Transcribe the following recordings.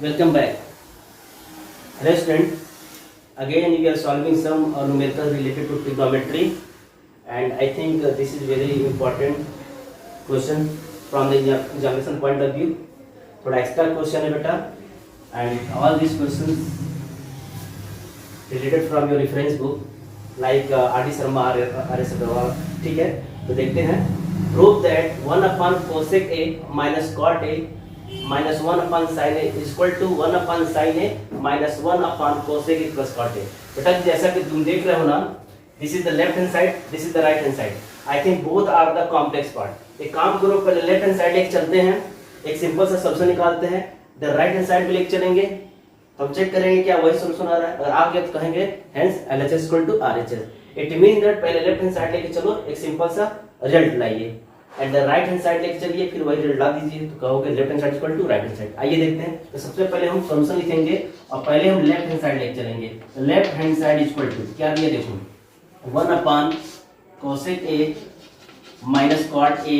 Welcome back. Hello student. Again we are solving some numericals related to trigonometry, and I think this is very important question from the examination point of view. थोड़ा extra question है बेटा, and all these questions related from your reference book like R.D. Sharma, R.S. Agarwal. ठीक है, तो देखते हैं. Prove that 1 upon cosec A minus cot A minus 1 upon sin A is equal to 1 upon sin A minus 1 upon cosec A plus cot A. बेटा जैसा कि तुम देख रहे हो ना, this is the left hand side, this is the right hand side. I think both are the complex part. एक काम करो, पहले लेफ्ट हैंड साइड लेके चलते हैं, एक सिंपल सा सॉल्यूशन निकालते हैं. द राइट हैंड साइड भी लेके चलेंगे, हम चेक करेंगे क्या वही सॉल्यूशन आ रहा है. अगर आ गया तो कहेंगे hence LHS equal to RHS. It mean that पहले लेफ्ट हैंड साइड लेके चलो, एक सिंपल सा रिजल्ट लाइए, and the right hand side लेके चलिए, फिर वही रिजल्ट ला दीजिए, तो कहोगे left hand side equal to right hand side. आइए देखते हैं. तो सबसे पहले हम सॉल्यूशन लिखेंगे और पहले हम लेफ्ट हैंड साइड लेके चलेंगे. Left hand side equal to क्या दिया देखो, 1 upon cosec A minus cot A.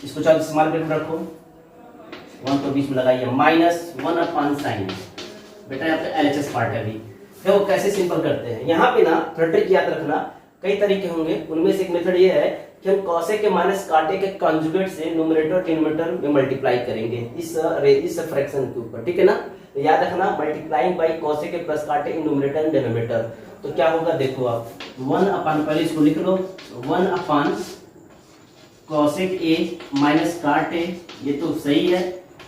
इसको चाहे स्मॉल ब्रैकेट में रखो, 1 को बीच में लगाइए, माइनस 1 अपॉन sin. बेटा यहाँ पे LHS पार्ट है. अभी देखो कैसे सिंपल करते हैं. यहाँ पे ना थोड़ा ट्रिक याद रखना, कई तरीके होंगे, उनमें से एक मेथड ये है कि हम cosec के माइनस काटे के कॉन्जुगेट से न्यूमरेटर डिनोमिनेटर में मल्टीप्लाई करेंगे इस फ्रैक्शन के ऊपर. ठीक है ना, तो याद रखना मल्टीप्लाइंग बाय cosec के प्लस काटे इन न्यूमरेटर एंड डिनोमिनेटर. तो क्या होगा देखो आप, 1 अपॉन, पहले इसको लिख लो, 1 अपॉन cosec A माइनस काट A, ये तो सही है,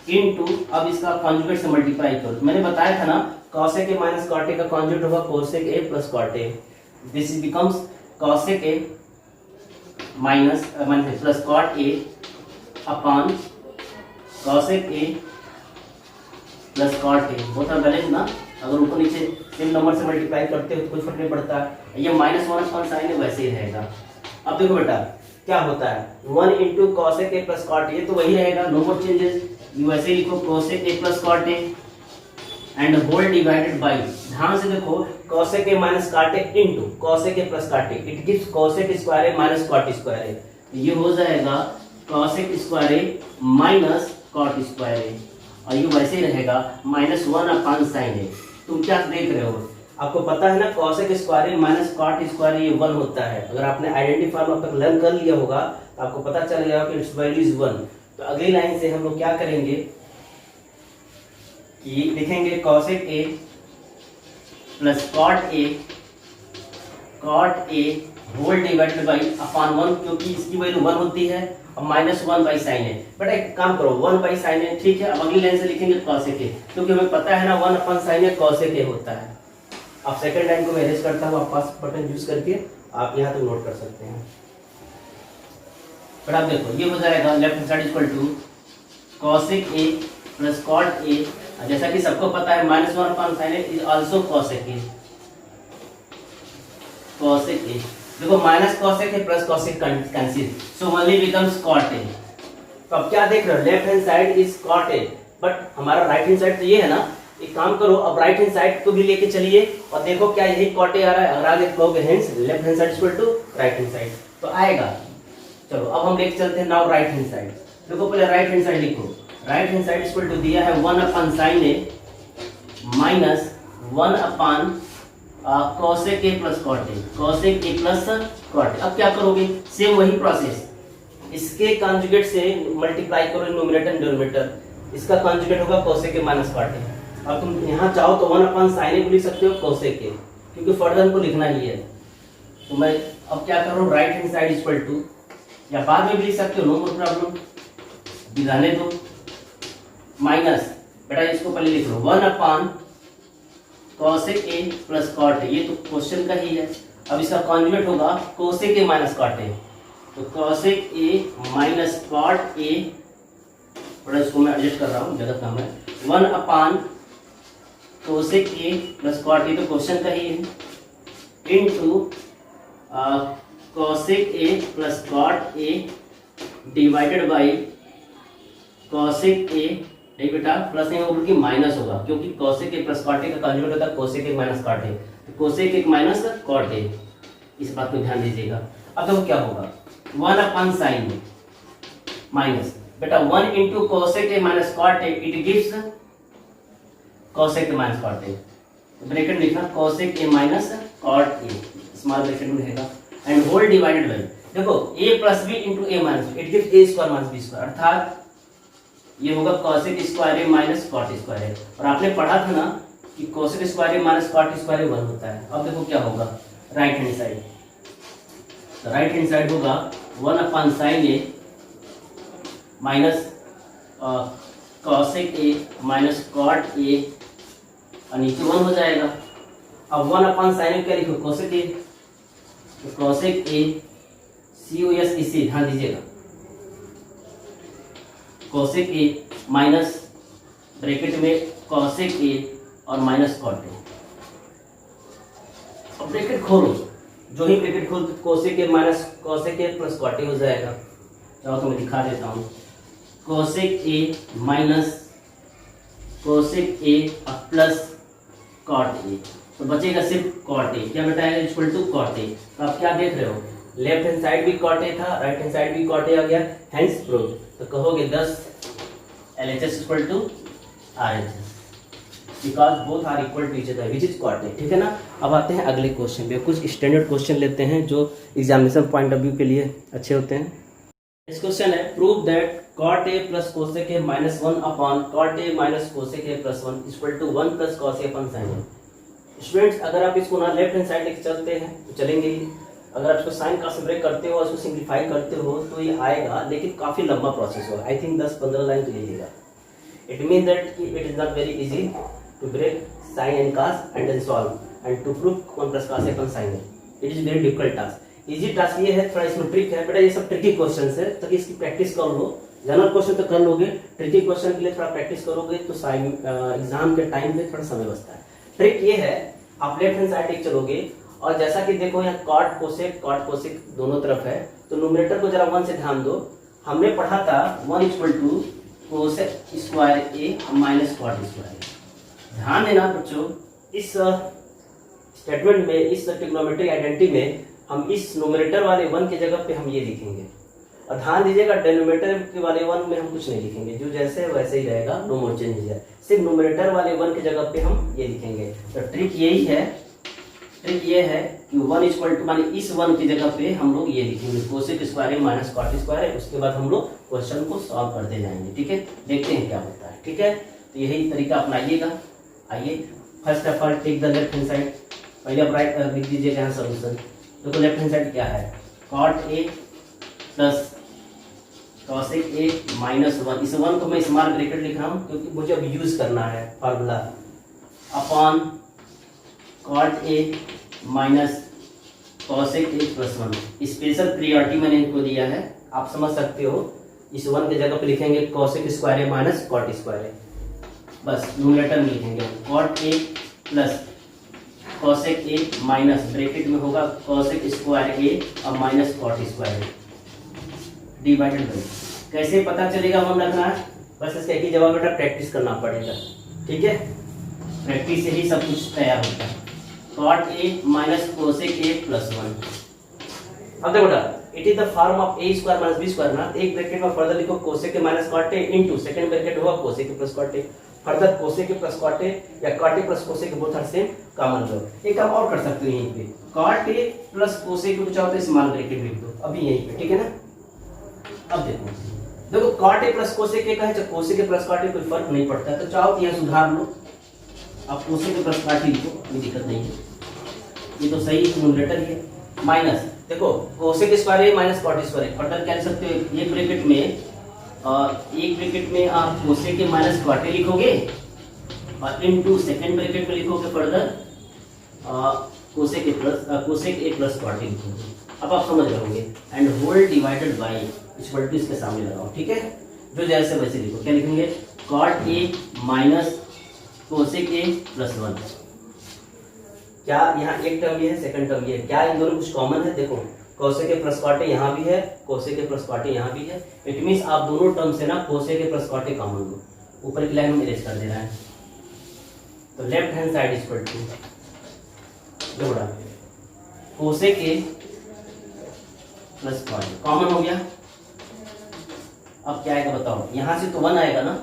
इनटू अब इसका कॉन्जुगेट से मल्टीप्लाई करो. मैंने बताया था ना cosec A minus cot A का कॉन्जुगेट होगा cosec A plus cot A. This is becomes cosec A minus plus cot A upon cosec A plus cot A. बहुत बैलेंस ना, अगर ऊपर नीचे सेम नंबर से मल्टीप्लाई करते हो तो कोई फर्क नहीं पड़ता. ये माइनस 1 अपॉन sin A वैसे ही रहेगा. अब देखो बेटा क्या होता है, 1 into cosec A plus cot A, ये तो वही रहेगा, नो मोर चेंजेस. वैसे ही लिखो cosec A plus cot A and whole divided by, ध्यान से देखो, cosec A minus cot A into cosec A plus cot A, it gives cosec square A minus cot square A. ये हो जाएगा cosec square A minus cot square A, और ये वैसे ही रहेगा माइनस 1 अपॉन sin A. तुम क्या देख रहे हो, आपको पता है ना cosec square A minus cot square A ये 1 होता है. अगर आपने आइडेंटिटी फॉर्मूला अब तक लर्न कर लिया होगा तो आपको पता चल गया कि इट्स वैल्यू इज 1. तो अगली लाइन से हम लोग क्या करेंगे कि लिखेंगे cosec A plus cot A whole divided by upon 1, क्योंकि इसकी वैल्यू 1 होती है, और माइनस 1 बाई sin A. बेटा एक काम करो, 1 बाई sin A, ठीक है. अब अगली लाइन से लिखेंगे cosec A, क्योंकि हमें पता है ना 1 upon sin A cosec A होता है. अब सेकंड लाइन को मैं अरेंज करता हूँ, आप पास बटन यूज करके आप यहाँ तक नोट कर सकते हैं. बट आप देखो ये हो जाएगा left hand side equal to cosec A plus cot A. जैसा कि सबको पता है minus 1 upon sin A is also cosec A. देखो minus cosec A plus cosec cancel, so only becomes cot A. तो अब क्या देख रहे हो, left hand side is cot A, but हमारा राइट हैंड साइड तो ये है ना. एक काम करो, अब राइट हैंड साइड को भी लेके चलिए और देखो क्या यही cot A आ रहा है. अगर आगे कहोगे hence left hand side equal to right hand side, तो आएगा. चलो अब हम लेके चलते हैं नाउ राइट हैंड साइड. देखो पहले राइट हैंड साइड लिखो, right hand side equal to दिया है 1 upon sin A minus 1 upon cosec A plus cot A, cosec A plus cot A. अब क्या करोगे, सेम वही प्रोसेस, इसके कॉन्जुगेट से मल्टीप्लाई करो न्यूमरेटर एंड डिनोमिनेटर. इसका कॉन्जुगेट होगा cosec A minus cot A. अब तुम यहाँ चाहो तो 1 अपॉन sin A को लिख सकते हो cosec A, क्योंकि फर्दर हमको लिखना ही है. तो मैं अब क्या कर रहा हूँ, right hand side equal to, या बाद में भी लिख सकते हो, नो मोर प्रॉब्लम, दिलाने दो, माइनस, बेटा इसको पहले लिख लो 1 upon cosec A plus cot A. ये तो क्वेश्चन का ही है. अब इसका कॉन्जुगेट होगा cosec A minus cot A, तो cosec A minus cot A, बड़ा इसको मैं एडजस्ट कर रहा हूँ, गलत नाम है, 1 upon cosec A plus cot A, तो क्वेश्चन का ही है, into cosec A plus cot A divided by cosec A. नहीं बेटा प्लस नहीं होगा कि माइनस होगा, क्योंकि cosec A plus cot A का कॉन्जुगेट होता है cosec A minus cot A, तो cosec A minus cot A. इस बात को ध्यान दीजिएगा. अब देखो क्या होगा, 1 अपॉन sin A माइनस बेटा 1 into cosec A minus cot A it gives cosec A minus cot A, bracket में लिखना cosec A minus cot A, small bracket में रहेगा, एंड होल डिवाइडेड बाय, देखो a plus B into A minus B it gives A square minus B square, अर्थात ये होगा cosec square A minus cot square A. और आपने पढ़ा था ना कि cosec square A minus cot square ए 1 होता है। अब देखो क्या होगा राइट हैंड साइड, तो राइट हैंड साइड होगा 1 upon sine A minus cosec A minus cot A, और नीचे 1 हो जाएगा। अब 1 अपॉन साइन ए क्या लिखो कोसेक ए, तो कोसेक ए COS इसे ध्यान दीजिएगा, कोसेक ए माइनस ब्रैकेट में कोसेक ए और माइनस कॉट ए। अब ब्रैकेट खोलो, जो ही ब्रैकेट खोल तो cosec A minus cosec A plus cot A हो जाएगा। चलो तो मैं दिखा देता हूँ, cosec A minus cosec A plus cot A, तो बचेगा सिर्फ कॉट ए, क्या बेटा है इक्वल टू कॉट ए। तो आप क्या देख रहे हो, लेफ्ट हैंड साइड भी कॉट ए था, राइट हैंड साइड भी कॉट ए आ गया, हेंस प्रूव। तो कहोगे 10 LHS equal to RHS because both are equal to each other which is cot A, ठीक है ना। अब आते हैं अगले क्वेश्चन पे, कुछ स्टैंडर्ड क्वेश्चन लेते हैं जो एग्जामिनेशन पॉइंट ऑफ व्यू के लिए अच्छे होते हैं। इस क्वेश्चन है prove that cot A plus cosec A minus 1 upon cot A minus cosec A plus 1 equal to 1 plus cos A upon sine A. Students अगर आप इसको ना लेफ्ट हैंड साइड लेके चलते हैं तो चलेंगे ही, अगर आप इसको साइन का ब्रेक करते हो और इसको सिंप्लीफाई करते हो तो ये आएगा, लेकिन काफी लंबा प्रोसेस होगा, आई थिंक 10-15 लाइन तो लीजिएगा। It mean that it is not very easy to break sine and cos and then solve and to prove 1 plus cos upon sine A. It is very difficult task. Easy task ये है, थोड़ा इसमें trick है बेटा, ये सब tricky questions है, तो इसकी प्रैक्टिस कर लो। जनरल क्वेश्चन तो कर लोगे, ट्रिकी क्वेश्चन के लिए थोड़ा प्रैक्टिस करोगे तो एग्जाम के टाइम पे थोड़ा समय बचता है। ट्रिक ये है, आप लेफ्ट हैंड साइड चलोगे और जैसा कि देखो यहाँ कॉट कोसेक दोनों तरफ है, तो न्यूमरेटर को जरा 1 से ध्यान दो। हमने पढ़ा था 1 equal to cosec square A minus cot square A. ध्यान देना बच्चों, इस स्टेटमेंट में, इस ट्रिग्नोमेट्रिक आइडेंटिटी में हम इस न्यूमरेटर वाले 1 की जगह पे हम ये लिखेंगे, और ध्यान दीजिएगा डिनोमिनेटर के वाले 1 में हम कुछ नहीं लिखेंगे, जो जैसे वैसे ही रहेगा, नो मोर चेंजेस है। सिर्फ न्यूमरेटर वाले 1 की जगह पे हम ये लिखेंगे। तो ट्रिक यही है, ट्रिक ये है कि 1 इक्वल टू माने इस 1 की जगह पे हम लोग ये लिखेंगे cosec square A minus cot square है, उसके बाद हम लोग क्वेश्चन को सॉल्व करते जाएंगे, ठीक है। देखते हैं क्या होता है, ठीक है। तो यही तरीका अपनाइएगा। आइए first of all take the left hand side, पहले आप राइट लिख दीजिएगा यहाँ सोल्यूशन। देखो लेफ्ट हैंड साइड क्या है, cot A plus cosec A minus 1, इस 1 को मैं स्मॉल ब्रैकेट लिख रहा हूँ क्योंकि मुझे अब यूज करना है formula, upon cot A minus cosec A plus 1। Special priority मैंने इनको दिया है, आप समझ सकते हो। इस 1 की जगह पे लिखेंगे cosec square A minus cot square A, बस न्यूमरेटर में लिखेंगे cot A plus cosec A minus bracket में होगा कोसेक स्क्वायर ए और minus cot square A divided by. कैसे पता चलेगा मन रखना है, बस इसका एक ही जवाब बेटा, प्रैक्टिस करना पड़ेगा, ठीक है। प्रैक्टिस से ही सब कुछ तैयार होता है। Cot A minus cosec A plus 1। अब देखो बेटा, it is the form of A square minus B square ना, एक ब्रैकेट में फर्दर लिखो cosec A minus cot A into second bracket होगा cosec A plus cot A, further cosec A plus cot A या cot A plus cosec both are same, common लो। एक काम और कर सकते हो, यहीं पे कॉट ए प्लस कोसेक को चाहो तो स्मॉल ब्रैकेट लिख दो अभी यहीं पे, ठीक है ना। अब देखो cot A plus cosec A का है, चाहे cosec A plus cot A कोई फर्क नहीं पड़ता, तो चाहो तो यहाँ सुधार लो, आप कोसेक ए प्लस कॉट लिखो, कोई दिक्कत नहीं है, ये तो सही न्यूमरेटर ही है। माइनस देखो cosec square A minus cot square A, further क्या लिख सकते हो, एक ब्रैकेट में आप cosec A minus cot A लिखोगे और इनटू सेकंड ब्रैकेट में लिखोगे further cosec A plus cot A लिखोगे। अब आप समझ रहे होंगे, and whole divided by equal to इसके सामने लगाओ, ठीक है। जो जैसे वैसे लिखो, क्या लिखेंगे cot A minus cosec A plus 1। क्या यहाँ एक टर्म ये है, सेकंड टर्म ये है, क्या इन दोनों कुछ कॉमन है, देखो cosec A plus cot A यहाँ भी है, cosec A plus cot A यहाँ भी है, इट मींस आप दोनों टर्म से ना cosec A plus cot A common लो, ऊपर की लाइन में इरेज कर दे रहा है। तो left hand side equal to जोड़ा cosec A plus cot A common हो गया, अब क्या आएगा बताओ, यहाँ से तो 1 आएगा ना,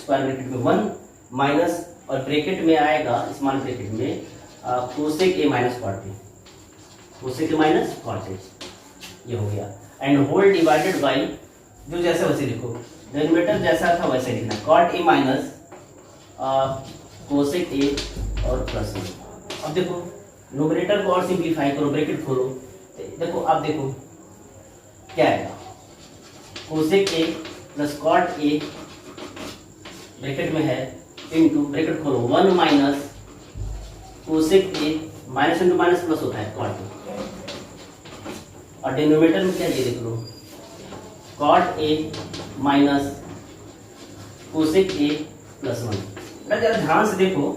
स्क्वायर ब्रैकेट में 1 माइनस और ब्रैकेट में आएगा स्मॉल ब्रैकेट में cosec A minus 40, cosec A minus 40 ये हो गया। एंड होल डिवाइडेड बाई, जो जैसे वैसे लिखो, डिनोमिनेटर जैसा था वैसे लिखना, cot A minus cosec A और प्लस 1। अब देखो न्यूमरेटर को और सिंप्लीफाई करो, ब्रैकेट खोलो, देखो अब देखो क्या आएगा, cosec A plus cot A bracket में है इनटू ब्रैकेट खोलो 1 minus cosec A, minus into minus plus होता है कॉट ए, और डिनोमिनेटर में क्या देख लो, cot A minus cosec A plus 1। जरा ध्यान से देखो,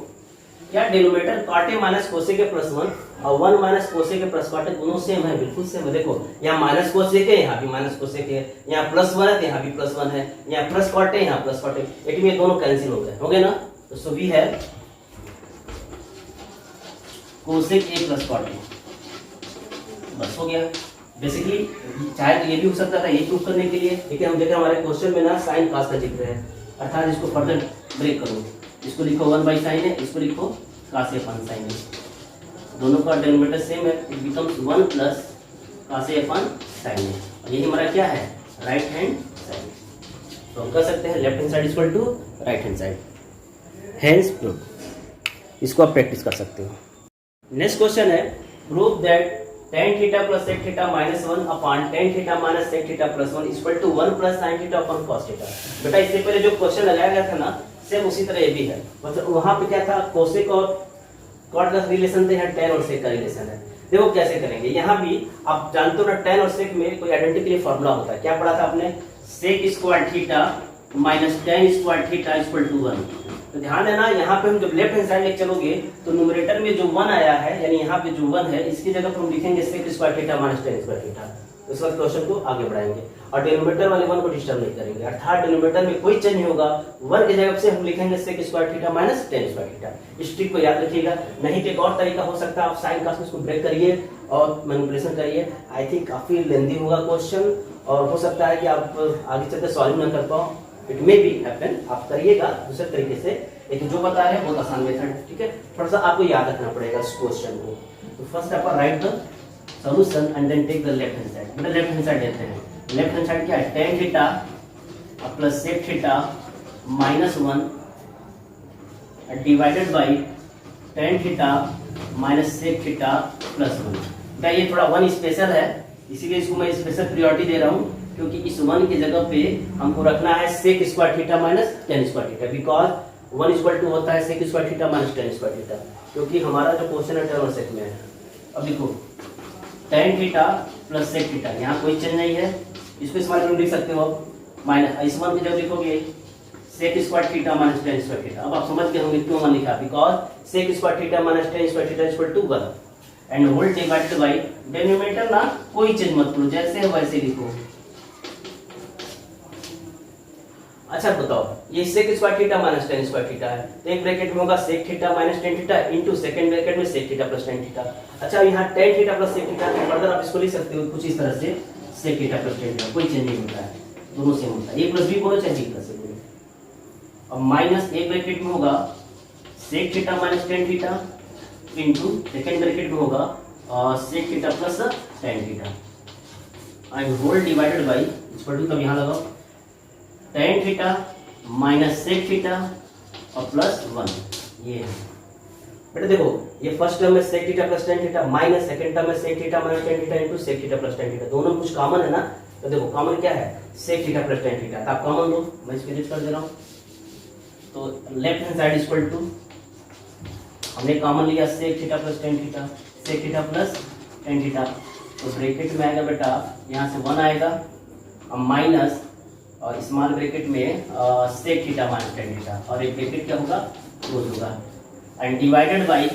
क्या denominator cot A minus cosec A plus 1 और 1 minus cosec A plus cot A दोनों सेम है, बिल्कुल सेम है। देखो यहाँ माइनस कोसेक है, यहाँ भी माइनस कोसेक है, यहाँ प्लस 1 है तो यहाँ भी प्लस 1 है, यहाँ प्लस कॉट है, यहाँ प्लस कॉट है, इट में दोनों कैंसिल हो गए ना। तो सो वी है cosec A plus cot A, बस हो गया। बेसिकली चाहे तो ये भी हो सकता था ये प्रूव करने के लिए, लेकिन हम देखें हमारे क्वेश्चन में ना साइन कास का जिक्र है, अर्थात इसको फर्दर ब्रेक करो, इसको लिखो 1 बाई साइन है, इसको लिखो कास ए अपन साइन है, दोनों का डिनोमिनेटर सेम है, it becomes 1 plus cos A upon sine है, और यही हमारा क्या है, राइट हैंड साइड। तो हम कर सकते हैं left hand side equal to right hand side, hence prove. इसको आप प्रैक्टिस कर सकते हो। नेक्स्ट क्वेश्चन है, prove that tan theta plus sec theta minus 1 upon tan theta minus sec theta plus 1 equal to 1 plus sin theta upon cos theta. बेटा इससे पहले जो क्वेश्चन लगाया गया था ना, सेम उसी तरह ये भी है, मतलब वहां पे क्या था, कोसेक और कॉट का रिलेशन थे, यहाँ tan और sec का रिलेशन है। देखो कैसे करेंगे, यहाँ भी आप जानते हो ना tan और sec में कोई आइडेंटिटी फॉर्मूला होता है, क्या पढ़ा था आपने, sec square theta minus tan square theta equal to 1। तो ध्यान देना, यहाँ पे हम जब लेफ्ट हैंड साइड लेके चलोगे तो न्यूमरेटर में जो 1 आया है, यानी यहाँ पे जो 1 है, इसकी जगह पर हम लिखेंगे sec square theta minus tan square theta. उसके बाद क्वेश्चन को आगे बढ़ाएंगे और डिनोमिनेटर वाले 1 को डिस्टर्ब नहीं करेंगे, अर्थात डिनोमिनेटर में कोई चेंज नहीं होगा, 1 की जगह से हम लिखेंगे sec square theta minus tan square theta. इस ट्रिक को याद रखिएगा, नहीं तो एक और तरीका हो सकता है, आप साइन कास में इसको ब्रेक करिए और मैनिपुलेशन करिए। आई थिंक काफी लेंथी होगा क्वेश्चन, और हो सकता है कि आप आगे चलकर सॉल्व न कर पाओ, इट मे बी हैपन, आप करिएगा दूसरे तरीके से, लेकिन जो बता रहे हैं बहुत आसान मेथड है, ठीक है। थोड़ा सा आपको याद रखना पड़ेगा इस क्वेश्चन को। तो फर्स्ट आप write the solution and then take the left hand side. मतलब लेफ्ट हैंड साइड लेते हैं, लेफ्ट हैंड साइड क्या है, tan theta plus sec theta minus 1 divided by tan theta minus sec theta plus 1। क्या ये थोड़ा 1 special है, इसीलिए इसको मैं स्पेशल प्रायोरिटी दे रहा हूँ, क्योंकि इस 1 की जगह पे हमको रखना है sec square theta minus tan square theta, because 1 equal to होता है sec square theta minus tan square theta, क्योंकि हमारा जो क्वेश्चन है tan और sec में है। अब देखो tan theta plus sec theta, यहाँ कोई चेंज नहीं है, इसको इस्तेमाल करके लिख सकते हो माइनस, इस 1 की जगह लिखोगे sec square theta minus tan square theta. अब आप समझ गए होंगे क्यों 1 लिखा, because sec square theta minus tan square theta equal to 1 and whole divided by denominator ना कोई चेंज मत करो, जैसे है वैसे लिखो। अच्छा बताओ, ये sec square theta minus tan square theta है, तो एक ब्रैकेट में होगा sec theta minus tan theta into second bracket में sec theta plus tan theta. अच्छा यहाँ tan theta plus sec theta के फर्दर आप इसको लिख सकते हो कुछ इस तरह से, sec theta plus tan theta, कोई चेंज नहीं होता है, दोनों सेम होता है, ये प्लस बी बोलो चाहे बी प्लस बोलो। अब माइनस एक ब्रैकेट में होगा sec theta minus tan theta into second bracket में होगा sec theta plus tan theta and whole divided by equal to, तब यहाँ लगाओ tan theta minus sec theta और प्लस 1। ये है बेटा, देखो ये फर्स्ट टर्म में sec theta plus tan theta minus second term में sec theta minus tan theta into sec theta plus tan theta, दोनों कुछ कॉमन है ना। तो देखो कॉमन क्या है, sec theta plus tan theta, तो आप कॉमन लो, मैं इसको डिलीट कर दे रहा हूँ। तो left hand side equal to, हमने कॉमन लिया sec theta plus tan theta, sec theta plus tan theta, तो ब्रैकेट में आएगा बेटा यहाँ से 1 आएगा और माइनस और स्मॉल ब्रैकेट में sec theta minus tan theta, और एक ब्रैकेट क्या होगा, क्लोज होगा and divided by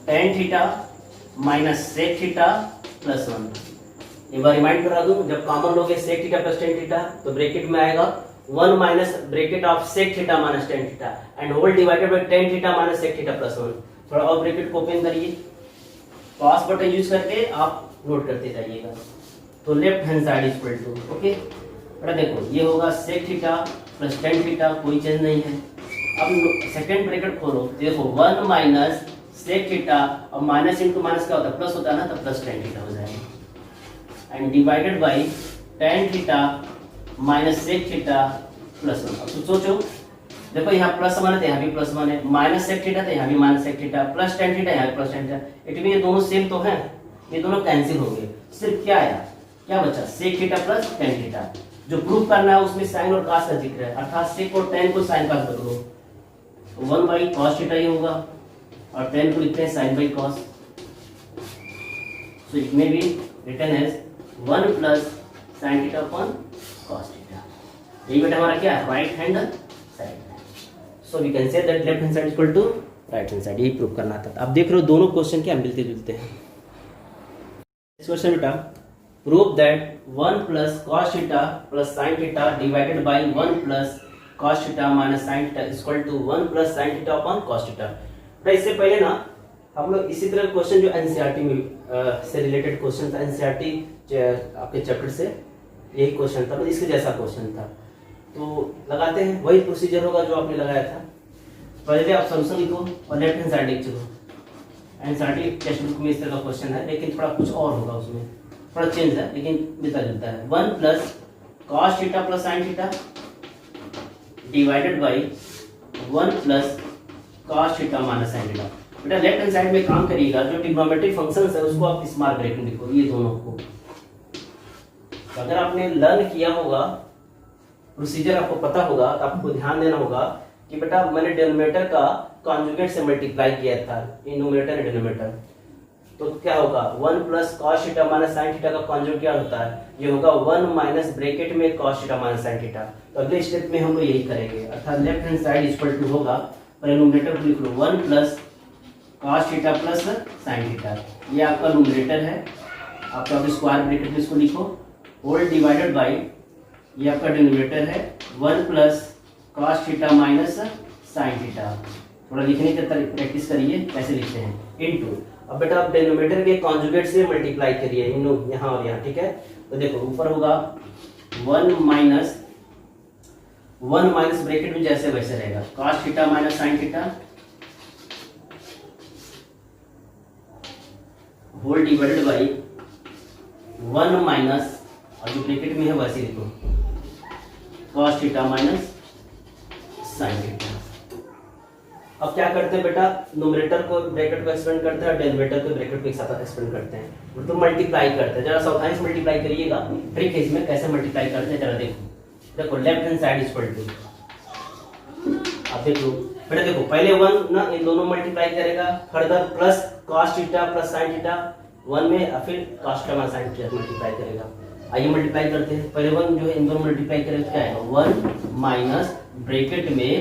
tan theta minus sec theta plus 1। एक बार रिमाइंड करा दूं, जब कॉमन लोगे sec theta plus tan theta तो ब्रैकेट में आएगा 1 minus bracket of sec theta minus tan theta and whole divided by tan theta minus sec theta plus 1। थोड़ा और ब्रैकेट को ओपन करिए, पास बटन यूज करके आप नोट करते जाइएगा। तो left hand side equal to, okay, बेटा देखो ये होगा sec theta plus tan theta, कोई चेंज नहीं है। अब सेकेंड ब्रैकेट खोलो, देखो 1 माइनस सेक थीटा, और माइनस इंटू माइनस क्या होता है, प्लस होता है ना, तो प्लस टेन थीटा हो जाएगा। And divided by tan theta minus sec theta plus 1। अब तो सोचो, देखो यहाँ प्लस 1 है तो यहाँ भी प्लस 1 है, माइनस सेक थीटा तो यहाँ भी minus sec theta, plus tan theta यहाँ भी plus tan theta, it mean ये दोनों सेम तो हैं, ये दोनों कैंसिल हो गए। सिर्फ क्या आया, क्या बचा, sec theta plus tan theta. जो प्रूफ करना है उसमें साइन और कास का जिक्र है, अर्थात सेक और टेन को साइन कास बदलो, 1 बाई कॉस थीटा ही होगा, और टेन को लिखते हैं sine by cos. So it may be written as 1 plus sine theta upon cos theta. यही बेटा हमारा क्या है, right hand side. So we can say that left hand side equal to right hand side, यही prove करना था। अब देख रहे हो दोनों क्वेश्चन क्या मिलते जुलते हैं। इस क्वेश्चन बेटा, prove that 1 plus cos theta plus sine theta divided by 1 plus cos theta minus sin theta equal to 1 plus sin theta upon cos theta. तो इससे पहले ना हम लोग इसी तरह क्वेश्चन जो एनसीईआरटी में से रिलेटेड क्वेश्चन था, एनसीईआरटी आपके चैप्टर से यही क्वेश्चन था, मतलब इसके जैसा क्वेश्चन था, तो लगाते हैं वही प्रोसीजर होगा जो आपने लगाया था। पहले आप सॉल्यूशन लिखो और लेफ्ट हैंड साइड लिख चलो। एनसीईआरटी टेक्स्ट बुक में इस तरह का क्वेश्चन है, लेकिन थोड़ा कुछ और होगा, उसमें थोड़ा चेंज है लेकिन मिलता जुलता है। 1 plus cos theta plus sin theta divided by 1 plus cos theta minus sin theta. बेटा लेफ्ट हैंड साइड में काम करिएगा, जो ट्रिग्नोमेट्रिक फंक्शंस है उसको आप स्मॉल ब्रैकेट में लिखो, ये दोनों को। तो अगर आपने लर्न किया होगा, प्रोसीजर आपको पता होगा, तो आपको ध्यान देना होगा कि बेटा मैंने डिनोमिनेटर का कॉन्जुगेट से मल्टीप्लाई किया था, न्यूमरेटर एंड डिनोमिनेटर, तो क्या होगा 1 plus cos theta minus sin theta का कॉन्जुगेट क्या होता है, ये होगा 1 माइनस ब्रैकेट में cos theta minus sin theta. तो अगले स्टेप में हम लोग यही करेंगे, अर्थात left hand side equal to होगा, पहले न्यूमरेटर को लिख लो 1 plus cos theta plus sin theta, ये आपका न्यूमरेटर है, आपका स्क्वायर ब्रैकेट में इसको लिखो, होल डिवाइडेड बाई ये आपका डिनोमिनेटर है 1 plus cos theta minus sin theta. थोड़ा लिखने की प्रैक्टिस करिए कैसे लिखते हैं, इनटू, अब बेटा आप डिनोमिनेटर के कॉन्जुगेट से मल्टीप्लाई करिए यहाँ और यहाँ, ठीक है। तो देखो ऊपर होगा 1 माइनस ब्रैकेट में जैसे वैसे रहेगा cos theta minus sin theta whole divided by 1 minus, और जो ब्रैकेट में है वैसे लिखो cos theta minus sin theta. अब क्या करते हैं बेटा, न्यूमरेटर को ब्रैकेट को एक्सपेंड करते हैं और डिनोमिनेटर को ब्रैकेट को एक साथ एक्सपेंड करते हैं, मतलब मल्टीप्लाई करते हैं। जरा सावधानी से मल्टीप्लाई करिएगा, ट्रिक है इसमें कैसे मल्टीप्लाई करते हैं जरा देखो। देखो left hand side equal to, आप देखो बेटा, देखो पहले 1 ना इन दोनों मल्टीप्लाई करेगा, further plus cos theta plus sin theta 1 में, फिर cos theta minus sin theta multiply करेगा। आइए मल्टीप्लाई करते हैं, पहले 1 जो है इन दोनों मल्टीप्लाई करेगा क्या आएगा 1 माइनस ब्रैकेट में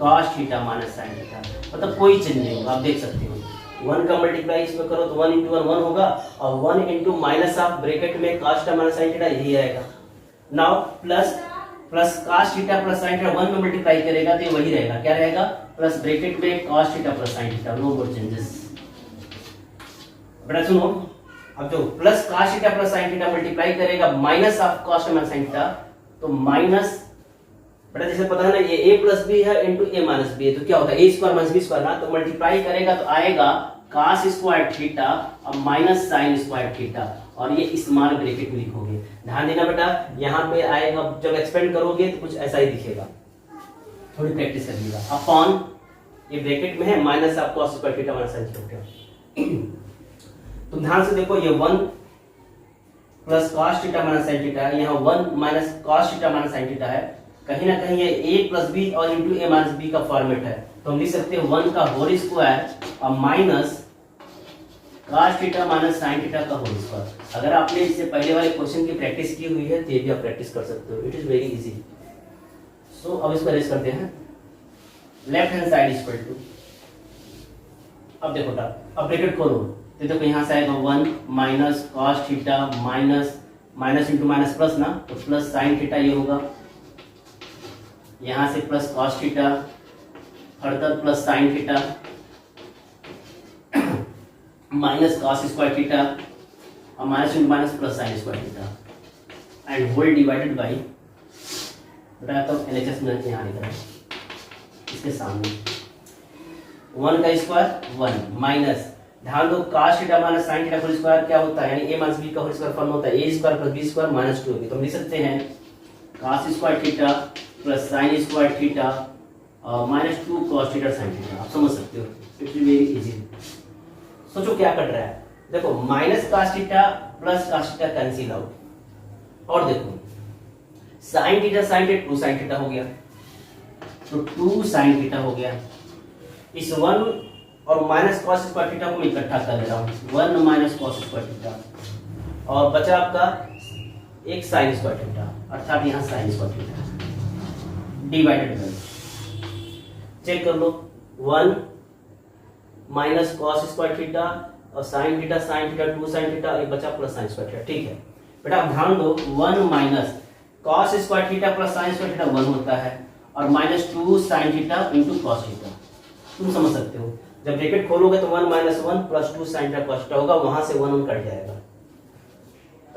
cos theta minus sin theta, मतलब कोई चेंज नहीं होगा, आप देख सकते हो 1 का मल्टीप्लाई इसमें करो तो 1 इंटू 1 होगा, और 1 इंटू माइनस ऑफ ब्रैकेट में cos theta minus sin theta यही आएगा। Now plus cos theta plus sin theta 1 में मल्टीप्लाई करेगा तो ये वही रहेगा, क्या रहेगा, प्लस ब्रैकेट में cos theta plus sin theta, no more changes. बेटा सुनो, अब जो plus cos theta plus sin theta multiply करेगा minus of cos theta minus sin theta, तो माइनस, बेटा जैसे पता है ना ये a प्लस बी है इंटू a माइनस बी है, तो क्या होता है a square minus B square ना, तो मल्टीप्लाई करेगा तो आएगा cos स्क्वायर थीटा और माइनस sin स्क्वायर थीटा, और ये स्मॉल ब्रैकेट में लिखोगे। ध्यान देना बेटा, यहाँ पे आएगा जब एक्सपेंड करोगे तो कुछ ऐसा ही दिखेगा, थोड़ी प्रैक्टिस करिएगा। अपॉन ये ब्रैकेट में है minus of cos square theta minus sin theta. तो ध्यान से देखो ये 1 plus cos theta minus sin theta है, यहाँ 1 minus cos theta minus sin theta है, कहीं ना कहीं ये a प्लस बी और इंटू a माइनस बी का फॉर्मेट है, तो हम लिख सकते हैं 1 का होल स्क्वायर और minus cos theta minus sin theta का होल स्क्वायर। अगर आपने इससे पहले वाले क्वेश्चन की प्रैक्टिस की हुई है तो ये भी आप प्रैक्टिस कर सकते हो, it is very easy. So अब इसको अरेंज करते हैं, left hand side equal to, अब देखो बेटा, अब ब्रैकेट खोलो तो देखो यहाँ से आएगा 1 minus cos theta minus minus into minus plus ना, तो प्लस sin थीटा ये होगा, यहाँ से plus cos theta, further plus sin theta minus cos square theta और minus into minus plus sin square theta, and whole divided by बेटा तो LHS में यहाँ लिख रहा है इसके सामने 1 का स्क्वायर 1 माइनस, ध्यान दो cos theta minus sin theta whole square क्या होता है, यानी a माइनस b का होल स्क्वायर फॉर्म होता है a square plus b square minus 2 तो हम लिख सकते हैं cos square theta plus sin square theta और minus 2 cos theta sin theta. आप समझ सकते हो, इट्स वेरी इजी। सोचो क्या कर रहा है, देखो minus cos theta plus cos theta cancel out, और देखो sin थीटा 2 sin थीटा हो गया, तो 2 sin थीटा हो गया। इस 1 और माइनस cos स्क्वायर थीटा को मैं इकट्ठा कर ले रहा हूँ 1 माइनस cos स्क्वायर थीटा, और बचा आपका एक sin स्क्वायर थीटा, अर्थात यहाँ sin square theta divided by, check कर लो 1 माइनस cos स्क्वायर थीटा और sin थीटा 2 sin थीटा, एक बचा प्लस sin स्क्वायर थीटा। ठीक है बेटा, आप ध्यान दो 1 minus cos square theta plus sin square theta 1 होता है, और minus 2 sin theta into cos theta. तुम समझ सकते हो, जब ब्रैकेट खोलोगे तो 1 minus 1 plus 2 sin theta cos theta होगा, वहां से 1 कट जाएगा।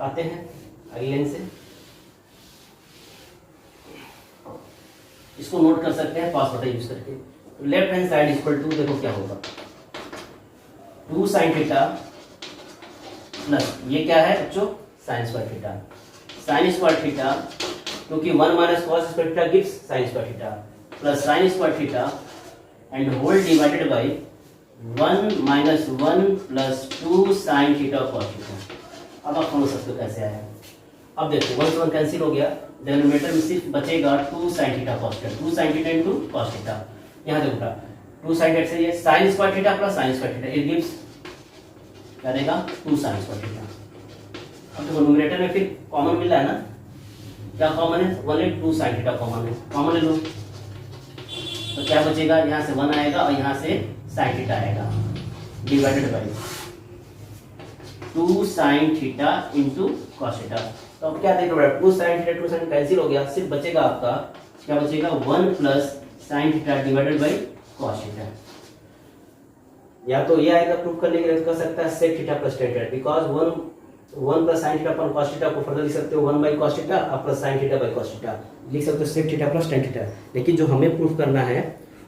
आते हैं अगली लाइन से, इसको नोट कर सकते हैं पास बटन यूज करके। Left hand side equal to, देखो क्या होगा 2 sin थीटा प्लस ये क्या है बच्चों sin square theta, sin square theta क्योंकि 1 minus cos square theta gives sin square theta plus sin square theta and whole divided by 1 minus 1 plus 2 sin theta cos theta. अब आप समझ सकते हो कैसे आया। अब देखो 1 से 1 कैंसिल हो गया, डिनोमिनेटर में सिर्फ बचेगा 2 sin theta cos theta, 2 sin theta into cos theta. यहां देखो 2 sin थीटा से ये sin square theta plus sin square theta, it gives क्या देगा 2 sin स्क्वायर थीटा। अब देखो न्यूमरेटर में फिर कॉमन मिल रहा है ना, क्या कॉमन है 1 2 sin थीटा कॉमन है, कॉमन ले लो तो क्या बचेगा, यहाँ से 1 आएगा और यहाँ से sin थीटा आएगा divided by 2 sin theta into cos theta. तो अब क्या देखो 2 sin थीटा 2 sin कैंसिल हो गया, सिर्फ बचेगा आपका क्या बचेगा 1 plus sin theta divided by cos theta. या तो ये आएगा प्रूफ करने के लिए कर सकता है sec theta plus tan theta, because 1 plus sin theta upon cos theta को फर्दर लिख सकते हो 1 बाय cos थीटा और plus sin theta by cos theta लिख सकते हो sec theta plus tan theta. लेकिन जो हमें प्रूफ करना है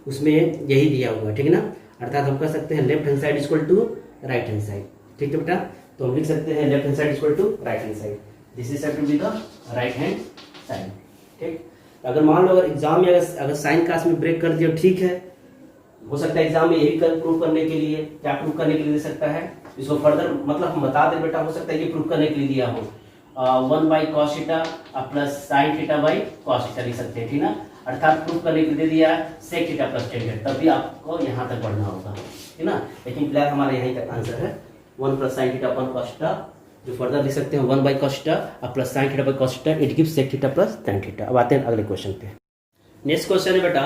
उसमें यही दिया हुआ है, ठीक है ना, अर्थात हम कर सकते हैं left hand side equal to right hand side. ठीक है बेटा, तो हम लिख सकते हैं left hand side equal to right hand side, this is said to be the right hand side. ठीक, अगर मान लो अगर एग्जाम में अगर साइन क्लास में ब्रेक कर दिया ठीक है, हो सकता है एग्जाम में यही प्रूफ करने के लिए क्या प्रूफ करने के लिए दे सकता है, इसको फर्दर मतलब हम बता दें बेटा, हो सकता है ये प्रूफ करने के लिए दिया हो 1 by cos theta plus sin theta by cos theta लिख सकते हैं, ठीक ना, अर्थात प्रूफ करने के लिए दे दिया sec theta plus tan theta, तभी आपको यहाँ तक बढ़ना होगा, ठीक ना। लेकिन फिलहाल हमारा यहीं तक आंसर है 1 plus sin theta upon cos theta, जो फर्दर लिख सकते हैं 1 by cos theta plus sin theta by cos theta, it gives sec theta plus tan theta. अब आते हैं अगले क्वेश्चन पे। नेक्स्ट क्वेश्चन है बेटा,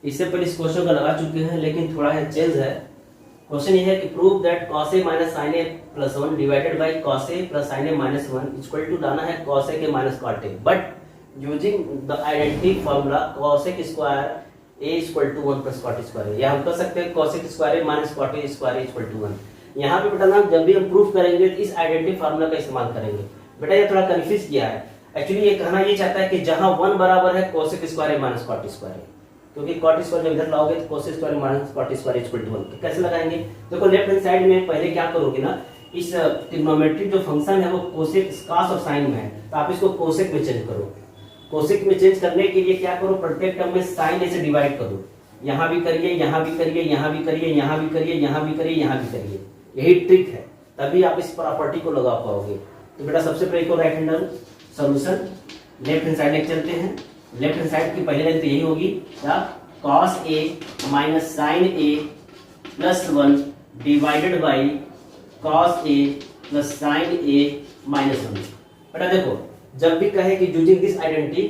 इससे पहले इस क्वेश्चन को लगा चुके हैं लेकिन थोड़ा है चेंज है। क्वेश्चन ये है कि prove that cos a minus sin a plus 1 divided by cos a plus sin a minus 1 equal to लाना है cos a के minus cot a, but using the identity formula cos a square a equal to 1 plus cot square. या हम कर सकते हैं cos a square a minus cot a square equal to 1। यहाँ पे बेटा ना जब भी हम प्रूफ करेंगे तो इस आइडेंटिटी फार्मूला का इस्तेमाल करेंगे। बेटा ये थोड़ा कंफ्यूज किया है, एक्चुअली ये कहना ये चाहता है कि जहां 1 बराबर है cos a square a minus cot square, क्योंकि cot स्क्वायर जब इधर लाओगे तो cos square minus cot square equal to 1। तो कैसे लगाएंगे, देखो लेफ्ट हैंड साइड में पहले क्या करोगे ना, इस ट्रिग्नोमेट्रिक जो फंक्शन है वो कोसेक cos और sin में है, तो आप इसको कोसेक में चेंज करो। कोसेक में चेंज करने के लिए क्या करो, प्रत्येक टर्म में sin a से डिवाइड करो, यहाँ भी करिए, यहाँ भी करिए, यहाँ भी करिए, यहाँ भी करिए, यहाँ भी करिए, यहाँ भी करिए, यही ट्रिक है, तभी आप इस प्रॉपर्टी को लगा पाओगे। तो बेटा सबसे पहले को right hand solution left hand side लेके चलते हैं। लेफ्ट हैंड साइड की पहली लाइन तो यही होगी क्या, cos a minus sin a plus 1 divided by cos a plus sin a minus 1। बेटा देखो जब भी कहे कि using this identity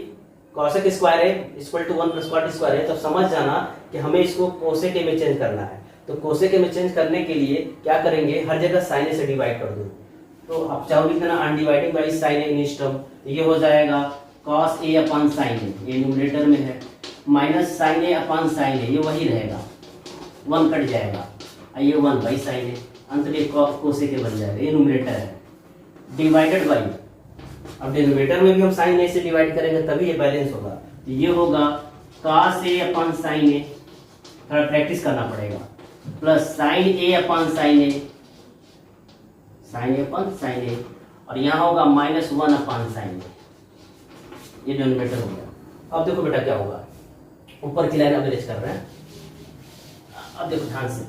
cosec square है equal to 1 plus cot square है, तो समझ जाना कि हमें इसको cosec a में चेंज करना है। तो cosec a में चेंज करने के लिए क्या करेंगे, हर जगह sin a से डिवाइड कर दो। तो आप चाहोगे ना अनडिवाइडेड बाई sin a इन इस टर्म, ये हो जाएगा cos a upon sin a, ये न्यूमरेटर में है, minus sin a upon sin a, ये वही रहेगा, 1 कट जाएगा, ये 1 बाई sin a, अंत में cosec a बन जाएगा, ये न्यूमरेटर है, डिवाइडेड बाई, अब डिनोमिनेटर में भी हम sin a से डिवाइड करेंगे तभी ये बैलेंस होगा, तो ये होगा cos A अपन sin A, थोड़ा प्रैक्टिस करना पड़ेगा, प्लस sin A अपन sin A, sin A अपन sin A, और यहाँ होगा -1 अपन sin A, ये डिनोमिनेटर हो गया। अब देखो बेटा क्या होगा, ऊपर की लाइन एवरेज कर रहे हैं। अब देखो ध्यान से,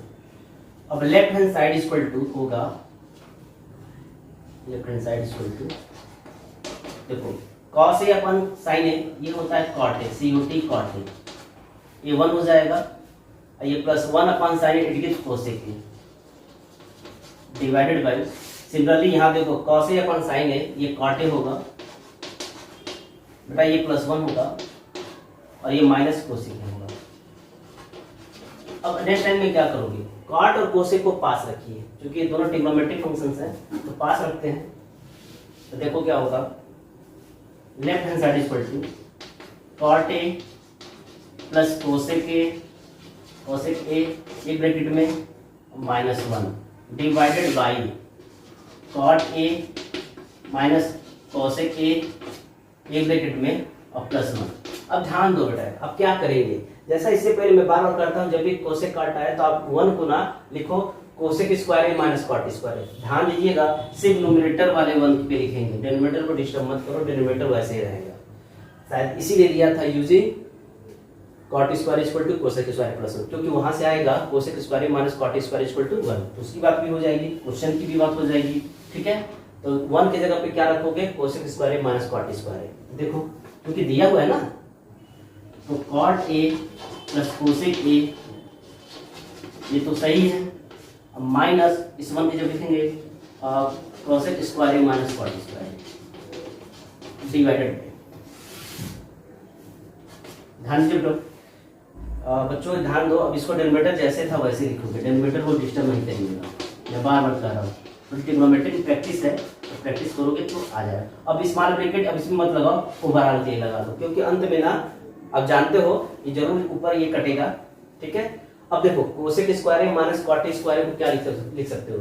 अब left hand side equal to होगा, left hand side equal to देखो cos A अपन sin A, ये होता है cot A, COT cot A, ये 1 हो जाएगा, ये +1 अपन sin A, it gives cos A divided by, similarly यहाँ देखो cos A अपन sin A, ये cot A होगा बेटा, ये +1 होगा और ये माइनस cos A होगा। अब नेक्स्ट टाइम में क्या करोगे, cot और cos A को पास रखिए, क्योंकि ये दोनों ट्रिग्नोमेट्रिक फंक्शंस हैं, तो पास रखते हैं। तो देखो क्या होगा, left hand side equal to cot A plus cosec A, cosec A एक ब्रैकेट में -1 divided by cot A minus cosec A एक ब्रैकेट में और +1। अब ध्यान दो बेटा, अब क्या करेंगे, जैसा इससे पहले मैं बार बार करता हूँ, जब भी कोसेक काटा है तो आप 1 को ना लिखो कोसेक स्क्वायर है माइनस कॉट स्क्वायर है। ध्यान दीजिएगा, सिर्फ न्यूमरेटर वाले 1 पे लिखेंगे, डिनोमिनेटर को डिस्टर्ब मत करो, डिनोमिनेटर वैसे ही रहेगा। शायद इसीलिए दिया था using cot square equal to cosec square +1, क्योंकि वहां से आएगा cosec square minus cot square equal to 1, तो उसकी बात भी हो जाएगी, क्वेश्चन की भी बात हो जाएगी। ठीक है, तो 1 की जगह पे क्या रखोगे, cosec square minus cot square. देखो क्योंकि दिया हुआ है ना, तो cot A plus cosec A, ये तो सही है, अब माइनस इस 1 की जब लिखेंगे cosec square minus cot square divided by, ध्यान दो बच्चों, ध्यान दो। अब इसको डिनोमिनेटर जैसे था वैसे लिखोगे, डिनोमिनेटर को डिस्टर्ब नहीं करिएगा, मैं बार बार कह रहा हूँ, तो ट्रिग्नोमेट्री की प्रैक्टिस है, तो प्रैक्टिस करोगे तो आ जाएगा। अब स्मॉल ब्रैकेट अब इसमें मत लगाओ, ओवरऑल के लगा दो, क्योंकि अंत में ना अब जानते हो ये जरूर ऊपर ये कटेगा। ठीक है, अब देखो cosec square minus cot square को क्या लिख सकते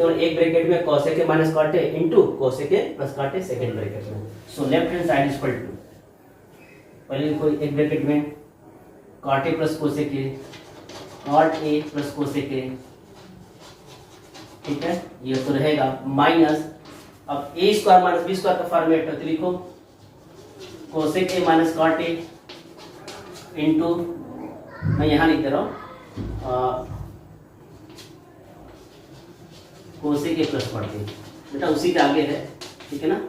हो, एक ब्रैकेट में cosec minus cot into cosec plus cot second bracket में। So left hand side equal to, पहले लिखो एक ब्रैकेट में cot plus cosec, cot A plus cosec. ठीक है, ये तो रहेगा माइनस, अब A square minus B square का फॉर्मेट है, तो लिखो cosec A minus cot A into, मैं यहाँ लिख दे रहा हूँ cosec A plus cot A, बेटा उसी के आगे है। ठीक है ना,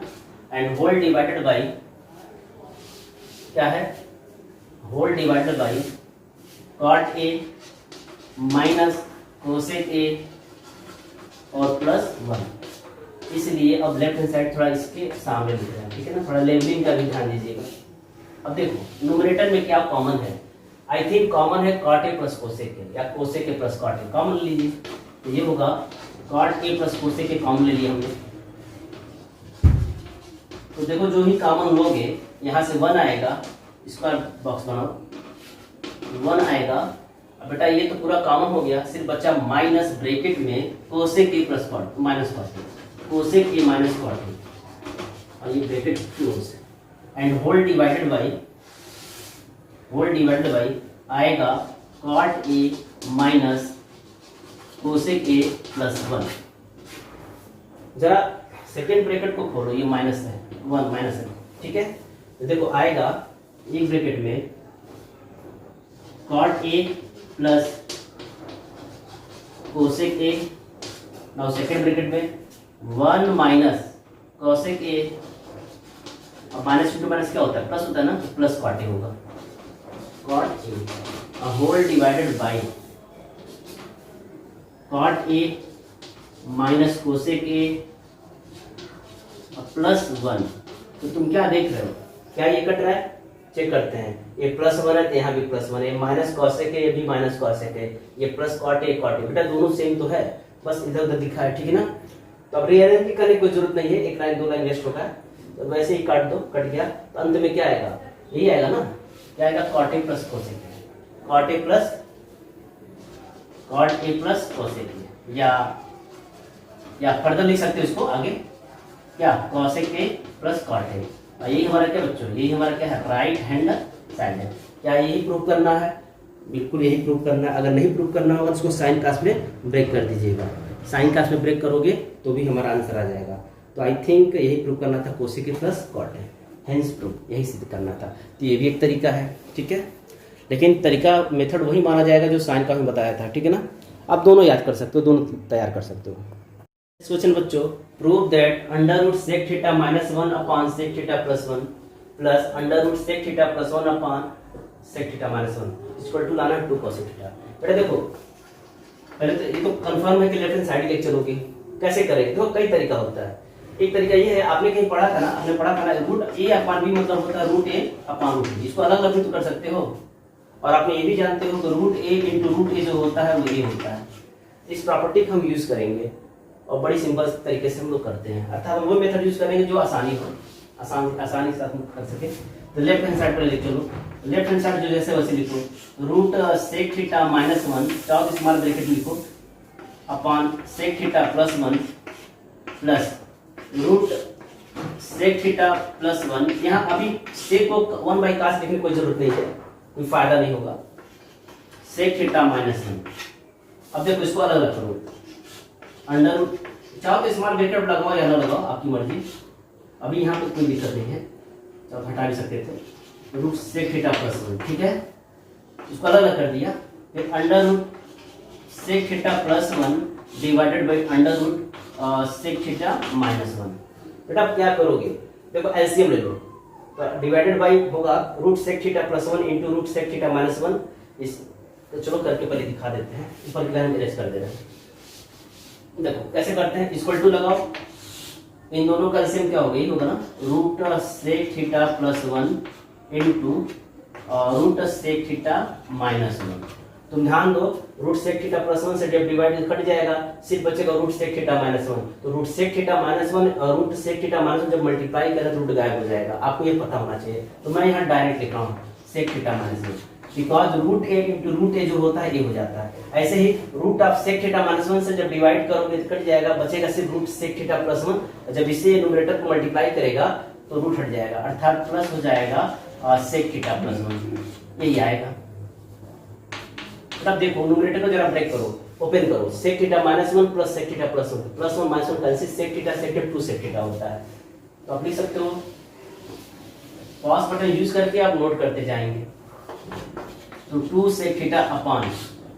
एंड होल डिवाइडेड बाई क्या है, whole divided by cot A minus cosec A और +1। इसलिए अब लेफ्ट हैंड साइड थोड़ा इसके सामने लिख रहे हैं। ठीक है ना, थोड़ा लेवलिंग का भी ध्यान दीजिएगा। अब देखो न्यूमरेटर में क्या कॉमन है, आई थिंक कॉमन है cot A plus cosec A या cosec A plus cot A, common लीजिए, तो ये होगा cot A plus cosec A common ले लिया हमने। तो देखो जो ही कॉमन लोगे यहाँ से 1 आएगा, स्क्वायर बॉक्स बनाओ, 1 आएगा। अब बेटा ये तो पूरा कॉमन हो गया, सिर्फ बचा माइनस ब्रैकेट में cosec A plus cot minus cot A, cosec A minus cot A, और ये bracket close and whole divided by आएगा cot A minus cosec A plus 1। जरा सेकेंड ब्रैकेट को खोलो, ये माइनस है, 1 माइनस है। ठीक है, तो देखो आएगा एक ब्रैकेट में cot A plus cosec A, now second bracket में 1 माइनस कोसेक A, अब माइनस इंटू माइनस क्या होता है, प्लस होता है ना, तो प्लस cot A होगा, cot A whole divided by cot A minus cosec A plus 1। तो तुम क्या देख रहे हो, क्या ये कट रहा है, चेक करते हैं, ये +1 है तो यहाँ भी +1 है, माइनस कॉसेक है, ये भी माइनस कॉसेक है, ये प्लस कॉट A बेटा दोनों सेम तो है, बस इधर उधर दिखा है। ठीक है ना, तो अब रीअरेंज भी करने की कोई जरूरत नहीं है, एक लाइन 2 लाइन वेस्ट होगा, तो वैसे ही काट दो, कट गया, तो अंत में क्या आएगा, यही आएगा ना, क्या आएगा cot A plus cosec A, cot A plus cosec A, या फर्दर लिख सकते हो इसको आगे, क्या cosec A plus cot A, और यही हमारा क्या बच्चों, यही हमारा क्या है, राइट हैंड साइड है। क्या यही प्रूव करना है? बिल्कुल यही प्रूव करना है। अगर नहीं प्रूव करना होगा तो इसको साइन कास्ट में ब्रेक कर दीजिएगा। साइन कास्ट में ब्रेक करोगे तो भी हमारा आंसर आ जाएगा। तो आई थिंक यही प्रूव करना था, कोसेक प्लस कॉट है, हेंस प्रूव, यही सिद्ध करना था। तो ये भी एक तरीका है, ठीक है। लेकिन तरीका मेथड वही माना जाएगा जो साइन का मैं बताया था, ठीक है ना। आप दोनों याद कर सकते हो, दोनों तैयार कर सकते हो। क्वेश्चन बच्चों, prove that under root sec theta minus 1 upon sec theta plus 1 plus under root sec theta plus 1 upon sec theta minus 1 equal to लाना है 2 cos थीटा। बेटा देखो, पहले तो ये तो कंफर्म है कि लेफ्ट हैंड साइड लेके चलोगे। कैसे करेंगे? देखो कई तरीका होता है। एक तरीका ये है, आपने कहीं पढ़ा था ना, आपने पढ़ा था ना, रूट ए अपॉन बी मतलब होता है root A upon root B. इसको अलग अलग भी तो कर सकते हो। और आपने ये भी जानते हो कि root A into root A जो होता है वो ए होता है। इस प्रॉपर्टी को हम यूज करेंगे और बड़ी सिंपल तरीके से हम लोग करते हैं। अर्थात वो मेथड यूज करेंगे जो आसानी हो, आसानी के साथ कर सके। तो लेफ्ट हैंड साइड पर लिख चलो। लेफ्ट हैंड साइड जो जैसे वैसे लिखो, root sec theta minus 1 top small bracket लिखो upon sec theta plus 1 plus root sec theta plus 1। यहाँ अभी सेक को 1/cos लिखने की कोई जरूरत नहीं है, कोई फायदा नहीं होगा। Sec theta minus 1। अब देखो इसको अलग अलग करो। अंडर रूट, चाहो तो स्मॉल ब्रैकेट लगाओ या ना लगाओ, आपकी मर्जी। अभी यहाँ पे कोई दिक्कत नहीं है, चाहो हटा भी सकते थे। रूट सेक थीटा प्लस 1, ठीक है। इसको अलग अलग कर दिया। फिर under root sec theta plus 1 divided by under root sec theta minus 1। बेटा आप क्या करोगे? देखो एलसीएम ले लो, तो डिवाइडेड बाई होगा root sec theta plus 1 into root sec theta minus 1। इस तो चलो करके पहले दिखा देते हैं, इस पर लाइन इरेज कर दे रहे हैं। देखो कैसे करते हैं, इक्वल टू लगाओ। इन दोनों का एलसीएम क्या होगा? ये होगा ना, root sec theta plus 1 into root sec theta minus 1। तुम ध्यान दो, रूट सेक थीटा प्लस 1 से जब डिवाइड कट जाएगा, सिर्फ बचेगा रूट सेक थीटा माइनस 1। तो रूट सेक थीटा माइनस 1 और रूट सेक थीटा माइनस 1 जब मल्टीप्लाई करें तो रूट गायब हो जाएगा। आपको ये पता होना चाहिए। तो मैं यहाँ डायरेक्ट लिख रहा हूँ sec theta minus 1, because root A into root A जो होता है ये हो जाता है। ऐसे ही root of sec theta minus 1 से जब डिवाइड करोगे तो कट जाएगा, बचेगा सिर्फ रूट सेक थीटा प्लस 1। जब इसे न्यूमरेटर को मल्टीप्लाई करेगा तो रूट हट जाएगा, अर्थात प्लस हो जाएगा सेक थीटा प्लस 1, यही आएगा। अब देखो न्यूमरेटर को जरा ब्रेक करो, ओपन करो। Sec theta minus 1 plus sec theta plus 1, plus 1 minus 1 cancel, sec theta sec theta 2 sec theta होता है। तो आप लिख सकते हो, पॉज बटन यूज करके आप नोट करते जाएंगे। तो 2 सेक थीटा अपॉन,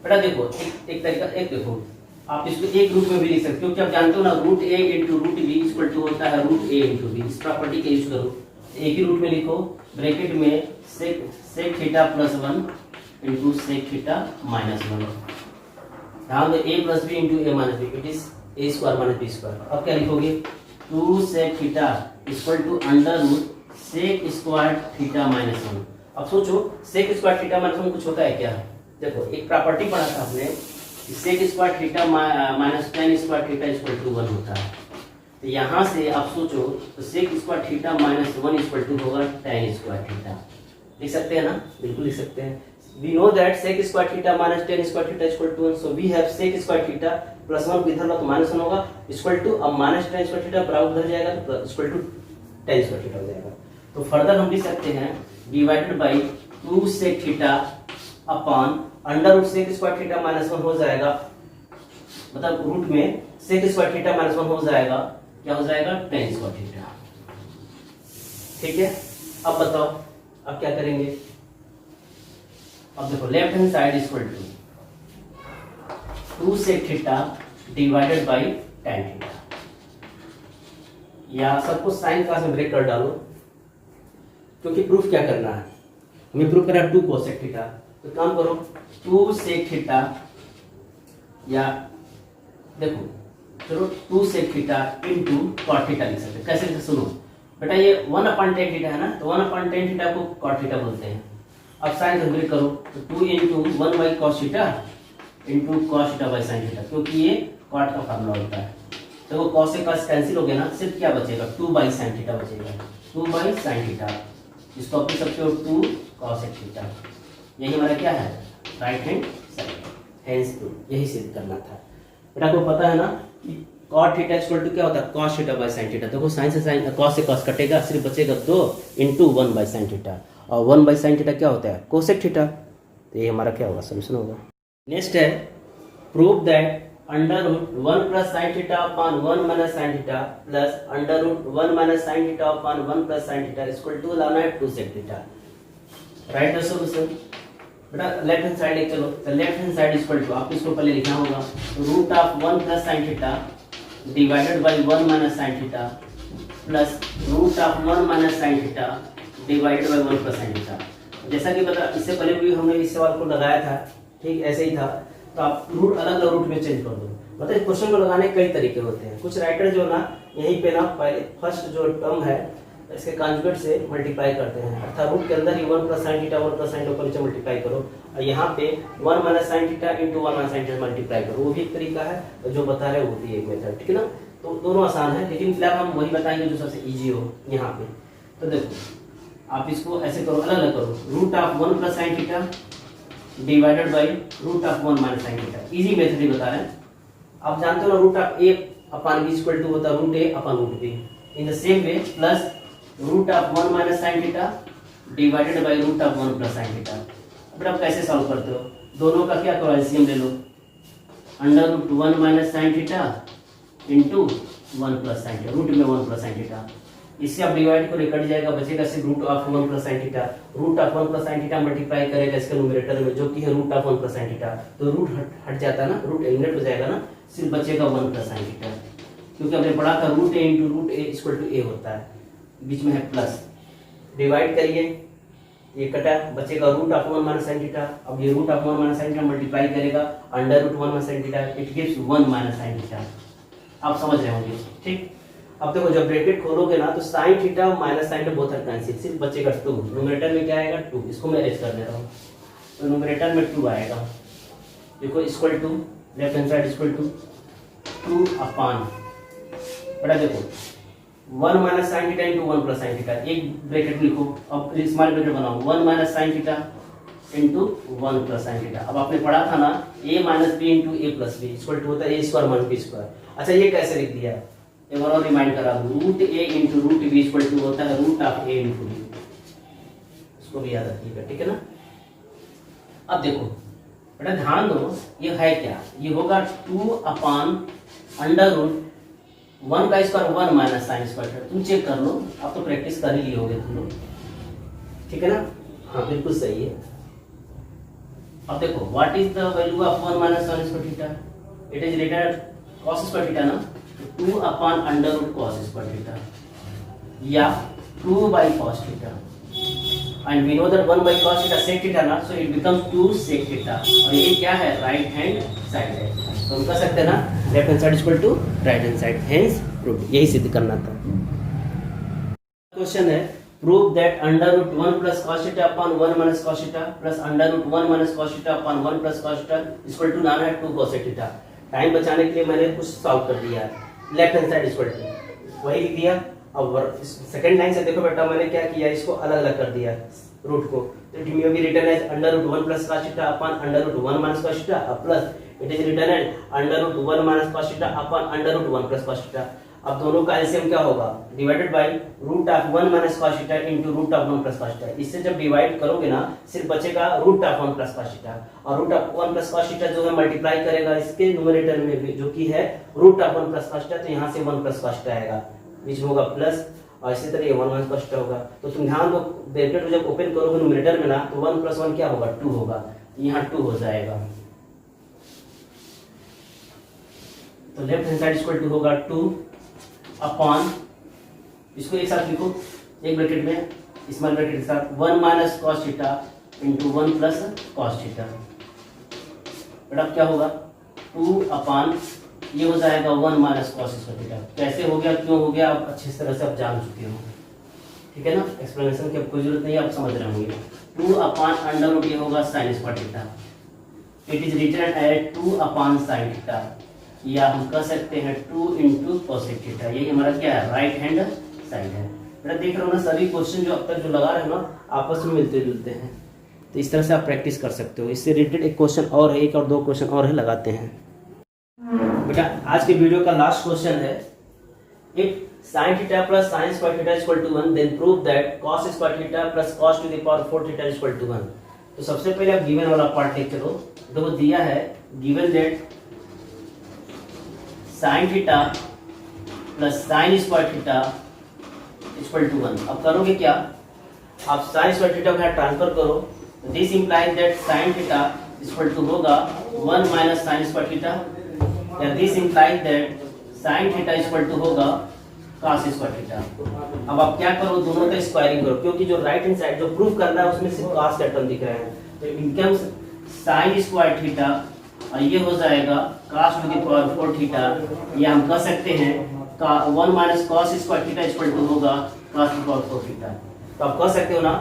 बेटा देखो एक तरीका, एक देखो आप इसको एक रूट में भी लिख सकते हो, क्योंकि आप जानते हो ना root A into root B equal to होता है रूट ए इंटू बी। इस प्रॉपर्टी का यूज करो, एक ही रूट में लिखो, ब्रैकेट में sec theta plus 1 into sec theta minus 1। ध्यान दो, A plus B into A minus B, it is A square minus B square. अब क्या लिखोगे? 2 sec theta equal to under root sec square theta minus 1। अब सोचो सेक square theta minus 1 कुछ होता है क्या? देखो एक प्रॉपर्टी पढ़ा था आपने, sec square theta minus tan square theta equal to 1 होता है। तो यहाँ से आप सोचो तो sec square theta minus 1 equal to होगा टेन स्क्वायर थीटा। लिख सकते हैं ना? बिल्कुल लिख सकते हैं। We know that sec square theta minus tan square theta equal to 1. So we have sec square theta plus 1 इधर लो तो माइनस 1 होगा इक्वल टू, अब माइनस tan square theta बराबर उधर जाएगा तो equal to tan square theta हो जाएगा। तो फर्दर हम लिख सकते हैं divided by 2 sec theta upon under root sec square theta minus 1 हो जाएगा, मतलब रूट में sec square theta minus 1 हो जाएगा, क्या हो जाएगा? tan square theta। ठीक है, अब बताओ अब क्या करेंगे? अब देखो left hand side equal to 2 sec theta divided by tan theta, या सबको साइन क्लास में ब्रेक कर डालो, क्योंकि प्रूफ क्या करना है हमें? प्रूफ करना है 2 कोसेक थीटा। तो काम करो 2 सेक थीटा, या देखो चलो 2 sec theta into cot theta लिख सकते हैं। कैसे? सुनो बेटा, ये 1/tan थीटा है ना, तो 1/tan थीटा को कॉट थीटा बोलते हैं। अब साइन से ब्रेक करो तो 2 into 1 by cos theta into cos theta by sine theta, क्योंकि ये कॉट का फार्मूला होता है। तो वो कॉस से कॉस कैंसिल हो गया ना, सिर्फ क्या बचेगा? 2 बाई साइन थीटा बचेगा, 2 बाई साइन थीटा। इसको आप लिख सकते हो 2 कॉस थीटा। यही हमारा क्या है? Right hand side, hence proof. यही सिद्ध करना था। बेटा को पता है ना कि cot थीटा इक्वल टू क्या होता है cos theta by sin theta. देखो sin से sin cos से cos कटेगा, सिर्फ बचेगा 2 इंटू 1 बाई sin थीटा, और 1 बाई sin थीटा क्या होता है कोसेक थीटा। तो ये हमारा क्या होगा सोल्यूशन होगा। नेक्स्ट है prove that under root 1 plus sine theta upon 1 minus sine theta plus under root 1 minus sine theta upon 1 plus sine theta equal to लाना है 2 सेक थीटा। Right solution. बेटा लेफ्ट हैंड साइड एक चलो, तो left hand side equal to आप इसको पहले लिखना होगा root of 1 plus sine theta divided by 1 minus sine theta plus root of 1 minus sine theta divided by 1 plus sine theta. जैसा कि पता इससे पहले भी हमने इस सवाल को लगाया था, ठीक ऐसे ही था। तो आप रूट अलग अलग रूट में चेंज कर दो। मतलब क्वेश्चन को लगाने कई तरीके होते हैं। कुछ राइटर जो ना यहीं पे ना पहले फर्स्ट जो टर्म है इसके कॉन्जुगेट से मल्टीप्लाई करते हैं, अर्थात रूट के अंदर ही 1 plus sine theta 1 plus sign ऊपर नीचे मल्टीप्लाई करो, और यहाँ पे 1 minus sine theta into 1 minus sine theta multiply करो। वो भी एक तरीका है, और जो बता रहे वो भी एक मेथड, ठीक है ना। तो दोनों आसान है, लेकिन फिलहाल हम वही बताएंगे जो सबसे ईजी हो यहाँ पे। तो देखो आप इसको ऐसे करो, अलग अलग करो, root of 1 plus sine theta divided by root of 1 minus sine theta. Easy method ही बता रहे हैं। आप जानते हो ना root of A upon B equal to होता है root A upon root B. In the same way plus root of 1 minus sine theta divided by root of 1 plus sine theta. अब आप कैसे सॉल्व करते हो, दोनों का क्या करो एलसीएम ले लो, under root 1 minus sine theta into 1 plus sine theta, root में 1 प्लस साइन थीटा। इससे आप डिवाइड को कट जाएगा, बचेगा सिर्फ root of 1 plus sine theta. Root of 1 plus sine theta multiply करेगा इसके न्यूमरेटर में जो कि है root of 1 plus sine theta, तो रूट हट जाता है ना, रूट एलिमिनेट हो जाएगा ना, सिर्फ बचेगा 1 प्लस साइन थीटा। क्योंकि हमने पढ़ा था root A into root A equal to A होता है, बीच में है प्लस। डिवाइड करिए, ये कटा, बचेगा root of 1 minus sine theta. अब ये root of 1 minus sine theta multiply करेगा under root 1 minus sine theta, it gives 1 minus sine theta. आप समझ रहे होंगे, ठीक। अब देखो जब ब्रैकेट खोलोगे ना तो sine theta minus sine theta both are cancel, सिर्फ बचेगा 2। न्यूमरेटर में क्या आएगा 2, इसको मैं अरेंज कर दे रहा हूँ, तो न्यूमरेटर में 2 आएगा। देखो equal to left hand side equal to 2 upon, बड़ा देखो 1 minus sine theta into 1 plus sine theta, एक ब्रैकेट लिखो। अब स्मॉल ब्रैकेट बनाओ, 1 minus sine theta into 1 plus sine theta. अब आपने पढ़ा था ना a minus B into A plus B equal to होता है a square minus B square. अच्छा ये कैसे लिख दिया, एक बार और रिमाइंड करा दूं, root A into root B equal to होता है root of A into B, इसको भी याद रखिएगा, ठीक है ना। अब देखो बेटा ध्यान दो, ये है क्या, ये होगा 2 अपॉन अंडर रूट 1 का स्क्वायर 1 माइनस साइन स्क्वायर। तुम चेक कर लो, आप तो प्रैक्टिस कर ही लिए होगे तुम लोग, ठीक है ना। हाँ बिल्कुल सही है। अब देखो what is the value of 1 minus sine square theta, it is return cos square theta ना, 2 upon under root cos square theta या 2 by cos theta, and we know that 1 by cos theta sec theta ना, so it becomes 2 sec theta. और ये क्या है, right hand side है, तो हम कह सकते हैं ना left hand side equal to right hand side, hence proved. यही सिद्ध करना था। क्वेश्चन है prove that under root 1 plus cos theta upon 1 minus cos theta plus under root 1 minus cos theta upon 1 plus cos theta equal to लाना है 2 cos theta. Time बचाने के लिए मैंने कुछ सॉल्व कर दिया है, left hand side equal to वही लिख दिया। अब सेकंड लाइन से देखो बेटा मैंने क्या किया, इसको अलग अलग कर दिया रूट को, तो it may be written as under root 1 plus cos theta upon under root 1 minus cos theta plus it is written as under root 1 minus cos theta upon under root 1 plus cos theta. अब दोनों का LCM क्या होगा, divided by root of 1 minus cos theta into root of 1 plus cos theta. इससे जब divide करोगे ना सिर्फ बचेगा root of 1 plus cos theta, और root of 1 plus cos theta जो है मल्टीप्लाई करेगा इसके न्यूमरेटर में भी जो कि है root of 1 plus cos theta, तो यहां से 1 प्लस cos थीटा आएगा, बीच में होगा प्लस, और इसी तरह ये 1 माइनस cos थीटा होगा। तो तुम ध्यान दो ब्रैकेट को जब ओपन करोगे न्यूमरेटर में ना तो 1 प्लस 1 क्या होगा 2 होगा, यहां 2 हो जाएगा। तो left hand side equal to होगा 2 अपॉन, इसको एक साथ लिखो एक ब्रैकेट में स्मॉल ब्रैकेट के साथ 1 minus cos theta into 1 plus cos theta. बेटा क्या होगा 2 अपॉन, ये हो जाएगा 1 माइनस cos स्क्वायर थीटा। कैसे हो गया, क्यों हो गया, आप अच्छी तरह से आप जान चुके हो, ठीक है ना। एक्सप्लेनेशन की कोई जरूरत नहीं है, आप समझ रहे होंगे। 2 अपॉन अंडर रूट ये होगा sine square theta, it is written as 2 upon sine theta, या हम कह सकते हैं 2 इंटू कोसेक थीटा। यही हमारा क्या है, राइट हैंड साइड है। बेटा देख रहे हो ना सभी क्वेश्चन जो अब तक जो लगा रहे हो ना आपस में मिलते जुलते हैं, तो इस तरह से आप प्रैक्टिस कर सकते हो। इससे रिलेटेड एक क्वेश्चन और है, एक और दो क्वेश्चन और है, लगाते हैं। बेटा आज के वीडियो का लास्ट क्वेश्चन है, if sin theta plus sin square theta equal to 1 then prove that cos square theta plus cos to the power 4 theta equal to 1। तो सबसे पहले आप गिवन वाला पार्ट लेके चलो। देखो दिया है given that sin theta plus sin square theta equal to 1। अब करोगे क्या, आप sin स्क्वायर थीटा को यहाँ ट्रांसफर करो, this implies that sin theta equal to होगा 1 माइनस sin स्क्वायर थीटा, या this implies that sin theta equal to होगा cos स्क्वायर थीटा। अब आप क्या करो, दोनों का स्क्वायरिंग करो, क्योंकि जो राइट हैंड साइड जो प्रूफ करना है उसमें सिर्फ cos का टर्म दिख रहा है, तो इनकम sin स्क्वायर थीटा और ये हो जाएगा cos to the power 4 theta, या हम कह सकते हैं 1 minus cos square theta equal to होगा cos to the power 4 theta. तो आप कह सकते हो ना,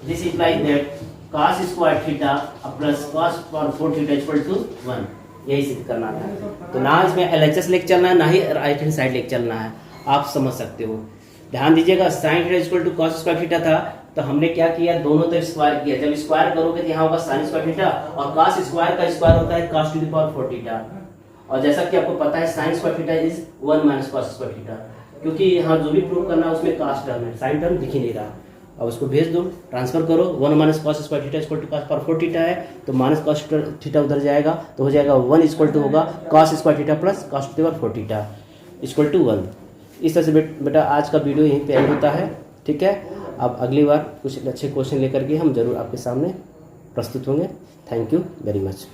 this implies that cos square theta plus cos power 4 theta equal to 1। यही सिद्ध करना था। तो ना इसमें LHS लेके चलना है, ना ही राइट हैंड साइड लेके चलना है, आप समझ सकते हो। ध्यान दीजिएगा, sin theta equal to cos square theta था, तो हमने क्या किया, दोनों तरफ स्क्वायर किया। जब स्क्वायर करोगे तो यहाँ होगा sin स्क्वायर थीटा, और cos स्क्वायर का स्क्वायर होता है cos to the power 4 theta. और जैसा कि आपको पता है sin square theta is 1 minus cos square theta, क्योंकि यहाँ जो भी प्रूव करना है उसमें cos टर्म है, sin टर्म दिख ही नहीं रहा। अब उसको भेज दो, ट्रांसफर करो, 1 minus cos square theta equal to cos power 4 theta है, तो माइनस cos थीटा उधर जाएगा, तो हो जाएगा 1 इक्वल टू होगा cos square theta plus cos to the power 4 theta equal to 1। इस तरह से बेटा आज का वीडियो यहीं पे एंड होता है, ठीक है। अब अगली बार कुछ अच्छे क्वेश्चन लेकर के हम जरूर आपके सामने प्रस्तुत होंगे। Thank you very much.